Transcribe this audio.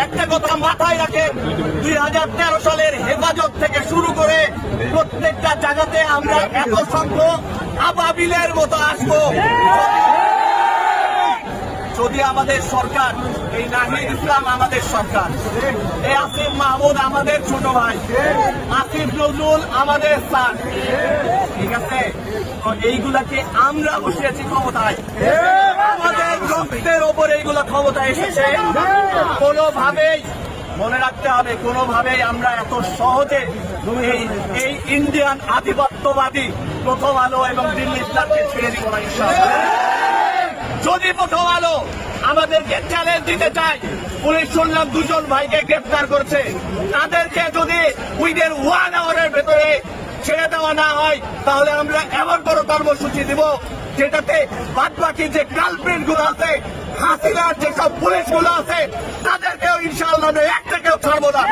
একটা কথা মাথায় রাখেন, 2013 সালের হেফাজত থেকে শুরু করে প্রত্যেকটা জায়গাতে আমরা এত সংখ্যক আবাবিলের মতো আসবো। যদি আমাদের সরকার, এই নাহিদ ইসলাম আমাদের সরকার, এই আসিফ মাহমুদ আমাদের ছোট ভাই, আসিফ নজরুল আমাদের স্যার, ঠিক আছে, তো এইগুলাকে আমরা বসিয়েছি ক্ষমতায়, আমাদের রক্তের ওপর এইগুলা ক্ষমতায় এসেছে। কোনোভাবেই মনে রাখতে হবে, কোনোভাবেই আমরা এত সহজে এই ইন্ডিয়ান আধিপত্যবাদী প্রথম আলো এবং দিল্লি স্টারকে ছেড়ে দিব না ইনশাআল্লাহ। যদি প্রথম আলো আমাদেরকে চ্যালেঞ্জ দিতে চায়, পুলিশ শুনলাম 2 জন ভাইকে গ্রেফতার করছে, তাদেরকে যদি উইদিন 1 আওয়ারের ভেতরে ছেড়ে দেওয়া না হয়, তাহলে আমরা এমন কোনো কর্মসূচি দিব যেটাতে বাদবাকি যে কালপ্রিট গুলো আছে, হাসিনার যেসব পুলিশ গুলো আছে, তাদেরকেও ইনশাআল্লাহ একটাকেও ছাড়বো না।